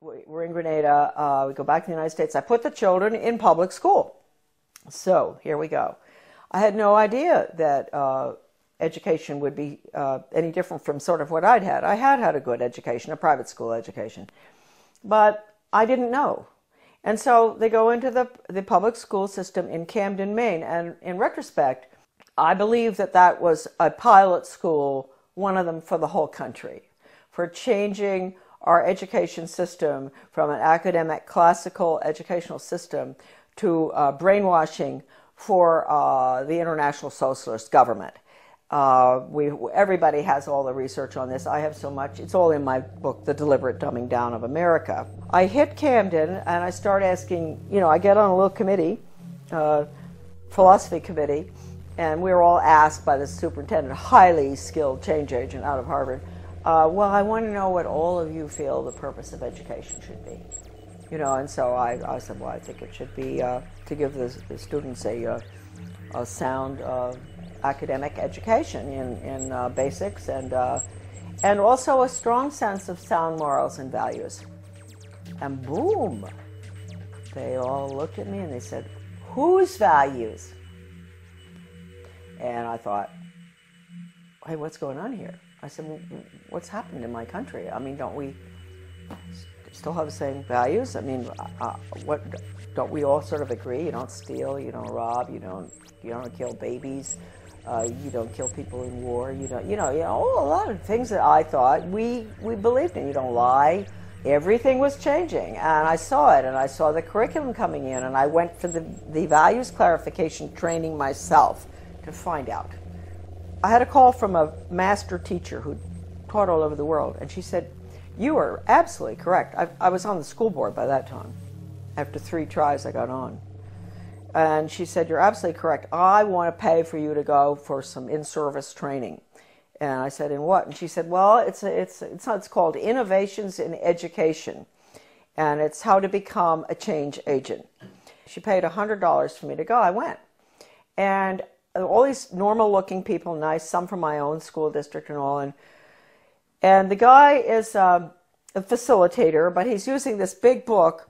We're in Grenada. We go back to the United States. I put the children in public school. So here we go. I had no idea that education would be any different from sort of what I'd had. I had had a good education, a private school education, but I didn't know. And so they go into the public school system in Camden, Maine. And in retrospect, I believe that that was a pilot school, one of them for the whole country, for changing our education system from an academic classical educational system to brainwashing for the international socialist government. Everybody has all the research on this. I have so much. It's all in my book, The Deliberate Dumbing Down of America. I hit Camden and I start asking, I get on a little committee, philosophy committee, and we were all asked by the superintendent, highly skilled change agent out of Harvard, well, I want to know what all of you feel the purpose of education should be. And so I said, well, I think it should be to give the students a sound academic education in basics and also a strong sense of sound morals and values. And boom, they all looked at me and they said, whose values? And I thought, hey, what's going on here? I said, well, what's happened in my country? I mean, don't we still have the same values? I mean, don't we all sort of agree? You don't steal, you don't rob, you don't kill babies, you don't kill people in war, a lot of things that I thought we believed in. You don't lie. Everything was changing, and I saw it, and I saw the curriculum coming in, and I went for the values clarification training myself to find out. I had a call from a master teacher who taught all over the world, and she said, you are absolutely correct. I was on the school board by that time. After 3 tries, I got on. And she said, you're absolutely correct. I want to pay for you to go for some in-service training. And I said, in what? And she said, well, it's called Innovations in Education, and it's how to become a change agent. She paid $100 for me to go. I went. And all these normal-looking people, nice, some from my own school district and all, and the guy is a facilitator, but he's using this big book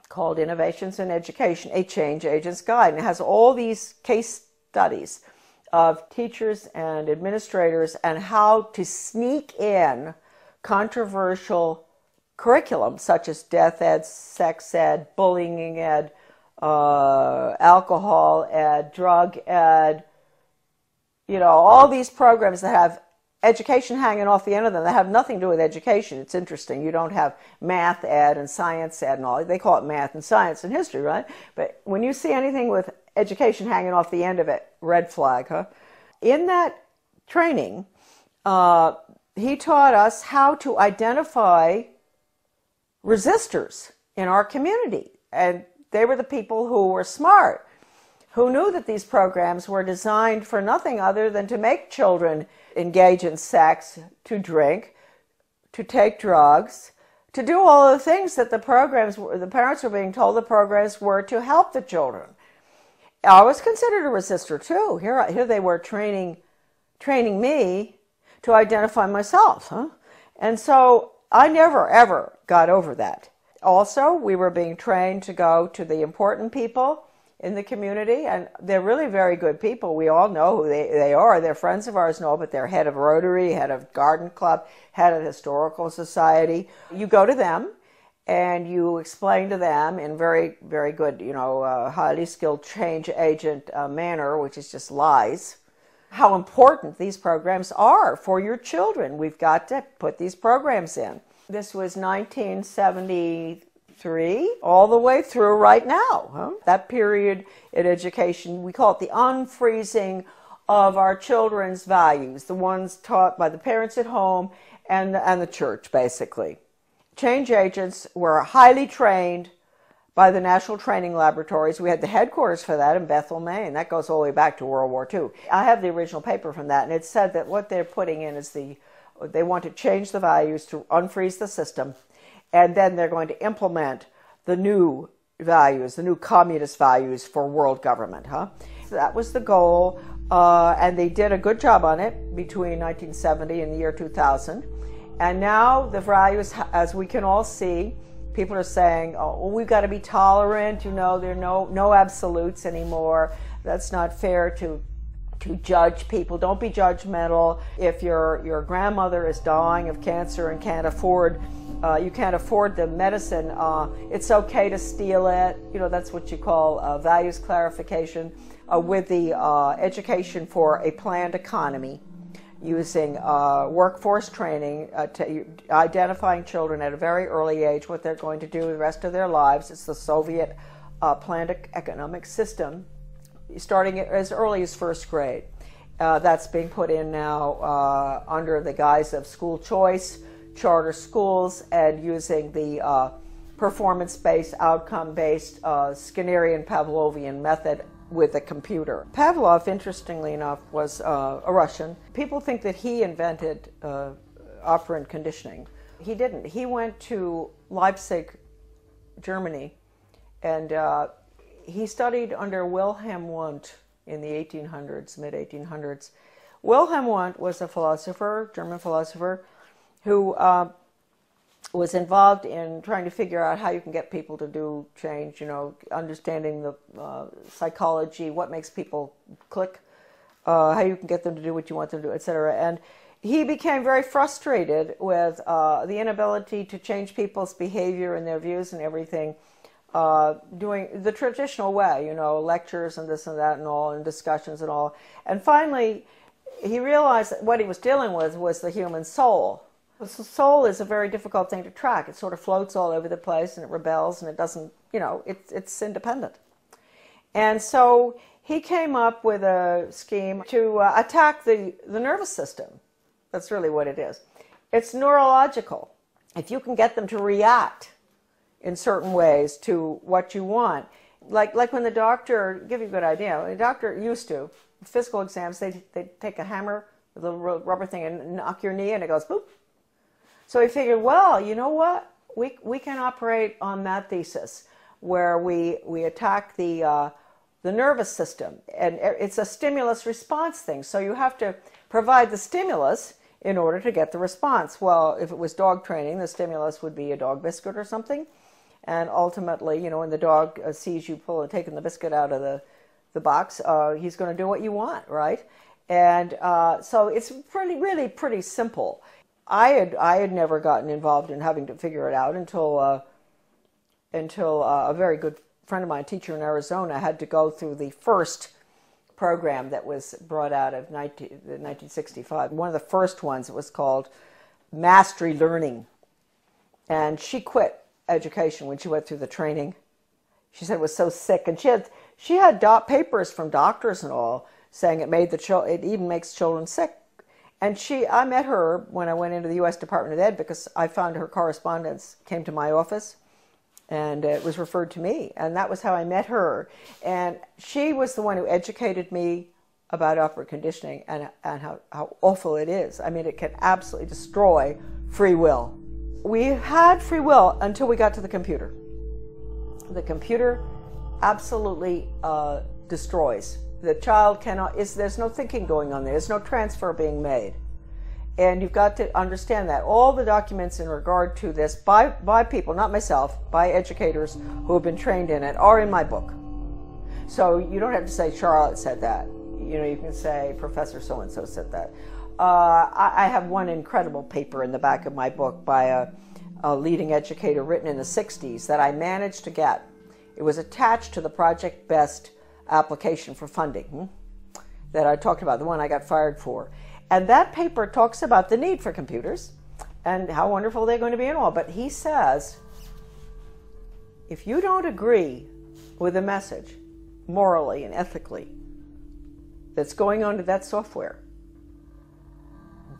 called Innovations in Education, A Change Agent's Guide, and it has all these case studies of teachers and administrators and how to sneak in controversial curriculum such as death ed, sex ed, bullying ed, alcohol ed, drug ed, all these programs that have education hanging off the end of them that have nothing to do with education. It's interesting. You don't have math ed and science ed and all. They call it math and science and history, right? But when you see anything with education hanging off the end of it, red flag, huh? In that training, he taught us how to identify resistors in our community. And they were the people who were smart, who knew that these programs were designed for nothing other than to make children engage in sex, to drink, to take drugs, to do all the things that the parents were being told the programs were to help the children. I was considered a resistor too. Here they were training me to identify myself, huh? And so I never, ever got over that. Also, we were being trained to go to the important people in the community, and they're really very good people. We all know who they are. They're friends of ours and all, but they're head of Rotary, head of Garden Club, head of Historical Society. You go to them and you explain to them in very, very good, highly skilled change agent manner, which is just lies, how important these programs are for your children. We've got to put these programs in. This was 1973, all the way through right now. Huh? That period in education, we call it the unfreezing of our children's values, the ones taught by the parents at home and the church, basically. Change agents were highly trained by the National Training Laboratories. We had the headquarters for that in Bethel, Maine. That goes all the way back to World War II. I have the original paper from that, and it said that what they're putting in is they want to change the values to unfreeze the system, and then they're going to implement the new values, the new communist values for world government. Huh? So that was the goal, and they did a good job on it between 1970 and the year 2000. And now the values, as we can all see, people are saying, oh, well, we've got to be tolerant, you know, there are no absolutes anymore. That's not fair to judge people. Don't be judgmental. If your grandmother is dying of cancer and can't afford, you can't afford the medicine, it's okay to steal it. You know, that's what you call values clarification, with the education for a planned economy, using workforce training, identifying children at a very early age what they're going to do the rest of their lives. It's the Soviet planned economic system, starting as early as first grade. That's being put in now under the guise of school choice, charter schools, and using the performance-based, outcome-based Skinnerian Pavlovian method with a computer. Pavlov, interestingly enough, was a Russian. People think that he invented operant conditioning. He didn't. He went to Leipzig, Germany, and he studied under Wilhelm Wundt in the 1800s, mid-1800s. Wilhelm Wundt was a philosopher, German philosopher, who was involved in trying to figure out how you can get people to do change, you know, understanding the psychology, what makes people click, how you can get them to do what you want them to do, etc. And he became very frustrated with the inability to change people's behavior and their views and everything, doing the traditional way, you know, lectures and this and that and all, and discussions and all. And finally, he realized that what he was dealing with was the human soul. The soul is a very difficult thing to track. It sort of floats all over the place, and it rebels, and it doesn't, you know, it's independent. And so he came up with a scheme to attack the nervous system. That's really what it is. It's neurological. If you can get them to react in certain ways to what you want, like when the doctor, give you a good idea, the doctor used to, physical exams, they'd take a hammer, the rubber thing, and knock your knee, and it goes boop. So he figured, well, you know what? We can operate on that thesis, where we attack the nervous system, and it's a stimulus response thing. So you have to provide the stimulus in order to get the response. Well, if it was dog training, the stimulus would be a dog biscuit or something, and ultimately, you know, when the dog sees you taking the biscuit out of the box, he's going to do what you want, right? And so it's really pretty simple. I had never gotten involved in having to figure it out until a very good friend of mine, a teacher in Arizona, had to go through the first program that was brought out of 1965. One of the first ones, it was called Mastery Learning. And she quit education when she went through the training. She said it was so sick, and she had papers from doctors and all saying it even makes children sick. And I met her when I went into the U.S. Department of Ed, because I found her correspondence came to my office, and it was referred to me. And that was how I met her. And she was the one who educated me about operant conditioning and how awful it is. I mean, it can absolutely destroy free will. We had free will until we got to the computer. The computer absolutely destroys. The child cannot, there's no thinking going on there. There's no transfer being made. And you've got to understand that. All the documents in regard to this by people, not myself, by educators who have been trained in it, are in my book. So you don't have to say Charlotte said that. You know, you can say Professor so-and-so said that. I have one incredible paper in the back of my book by a leading educator written in the 60s that I managed to get. It was attached to the Project Best application for funding that I talked about, the one I got fired for. And that paper talks about the need for computers and how wonderful they're going to be and all. But he says, if you don't agree with the message, morally and ethically, that's going on to that software,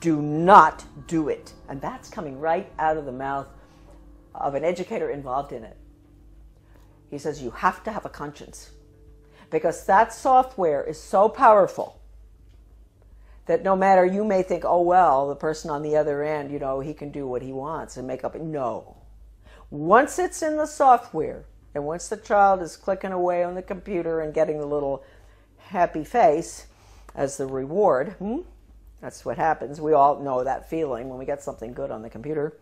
do not do it. And that's coming right out of the mouth of an educator involved in it. He says, you have to have a conscience, because that software is so powerful that no matter, you may think, oh, well, the person on the other end, you know, he can do what he wants and make up. No. Once it's in the software, and once the child is clicking away on the computer and getting the little happy face as the reward, That's what happens. We all know that feeling when we get something good on the computer.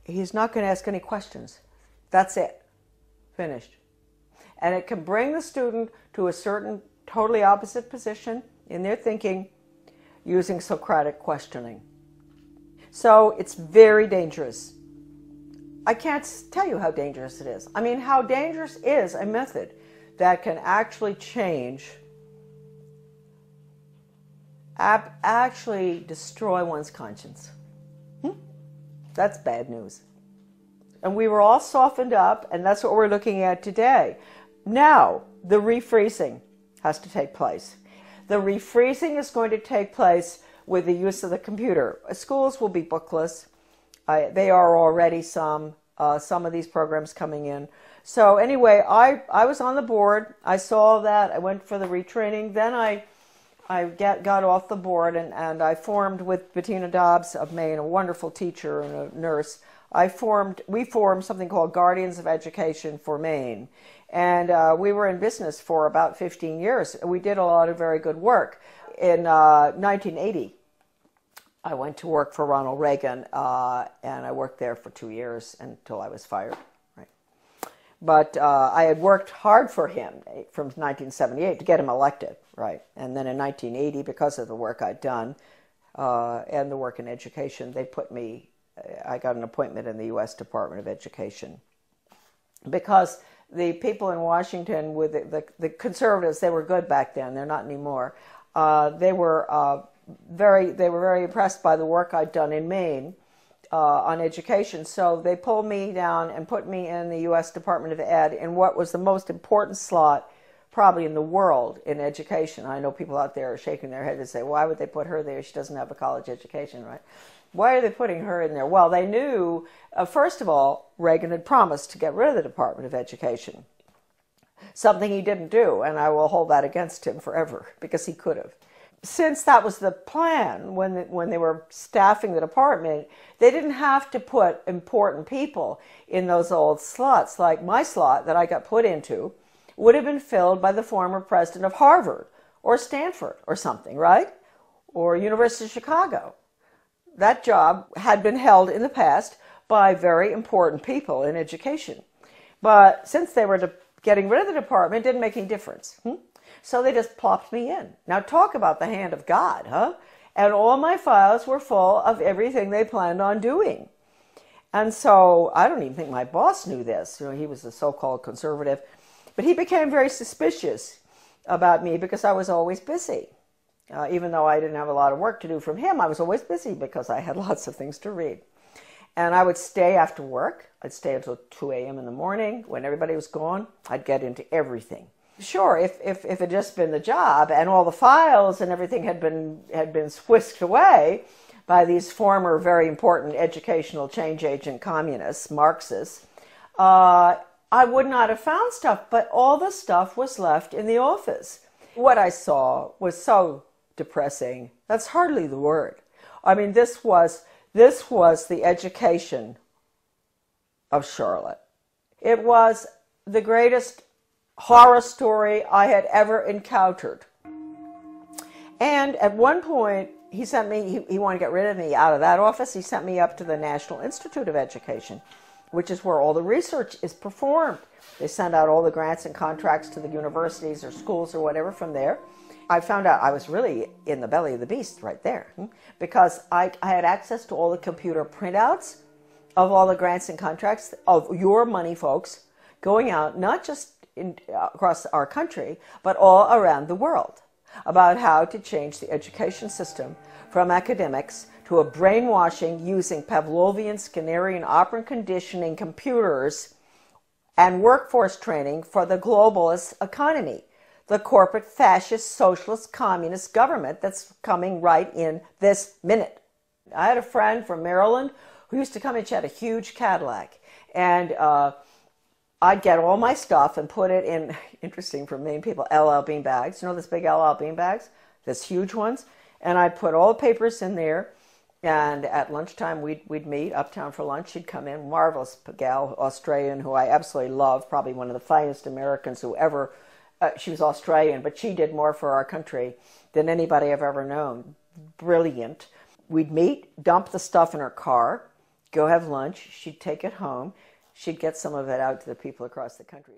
He's not going to ask any questions. That's it. Finished. And it can bring the student to a certain totally opposite position in their thinking using Socratic questioning. So it's very dangerous. I can't tell you how dangerous it is. I mean, how dangerous is a method that can actually change, actually destroy one's conscience. That's bad news. And we were all softened up, and that's what we're looking at today. Now, the refreezing has to take place. The refreezing is going to take place with the use of the computer. Schools will be bookless. They are already some of these programs coming in. So anyway, I was on the board. I saw that. I went for the retraining. Then I got off the board, and I formed with Bettina Dobbs of Maine, a wonderful teacher and a nurse. We formed something called Guardians of Education for Maine. And we were in business for about 15 years. We did a lot of very good work. In 1980, I went to work for Ronald Reagan, and I worked there for 2 years until I was fired. Right. But I had worked hard for him from 1978 to get him elected. Right. And then in 1980, because of the work I'd done and the work in education, I got an appointment in the U.S. Department of Education. Because the people in Washington, with the conservatives, they were good back then. They're not anymore. They were very impressed by the work I'd done in Maine on education. So they pulled me down and put me in the U.S. Department of Ed in what was the most important slot probably in the world in education. I know people out there are shaking their head and say, why would they put her there? She doesn't have a college education, right? Why are they putting her in there? Well, they knew, first of all, Reagan had promised to get rid of the Department of Education, something he didn't do, and I will hold that against him forever, because he could have. Since that was the plan, when they were staffing the department, they didn't have to put important people in those old slots. Like my slot that I got put into would have been filled by the former president of Harvard or Stanford or something, right? Or University of Chicago. That job had been held in the past by very important people in education. But since they were getting rid of the department, it didn't make any difference. So they just plopped me in. Now talk about the hand of God, huh? And all my files were full of everything they planned on doing. And so I don't even think my boss knew this. You know, he was a so-called conservative. But he became very suspicious about me because I was always busy. Even though I didn't have a lot of work to do from him, I was always busy because I had lots of things to read. And I would stay after work. I'd stay until 2 a.m. in the morning. When everybody was gone, I'd get into everything. Sure, if it had just been the job and all the files and everything had been whisked away by these former very important educational change agent communists, Marxists, I would not have found stuff, but all the stuff was left in the office. What I saw was so depressing. That's hardly the word. I mean, this was the education of Charlotte. It was the greatest horror story I had ever encountered. And at one point, he sent me, he wanted to get rid of me out of that office. He sent me up to the National Institute of Education, which is where all the research is performed. They send out all the grants and contracts to the universities or schools or whatever from there. I found out I was really in the belly of the beast right there, because I had access to all the computer printouts of all the grants and contracts of your money folks going out, not just across our country, but all around the world, about how to change the education system from academics to a brainwashing using Pavlovian, Skinnerian, operant conditioning computers and workforce training for the globalist economy, the corporate fascist, socialist, communist government that's coming right in this minute. I had a friend from Maryland who used to come and she had a huge Cadillac, and I'd get all my stuff and put it in, interesting for Maine people, LL bean bags. You know those big LL bean bags? Those huge ones? And I'd put all the papers in there, and at lunchtime we'd meet uptown for lunch. She'd come in, marvelous gal, Australian, who I absolutely love, probably one of the finest Americans who ever She was Australian, but she did more for our country than anybody I've ever known. Brilliant. We'd meet, dump the stuff in her car, go have lunch. She'd take it home. She'd get some of it out to the people across the country.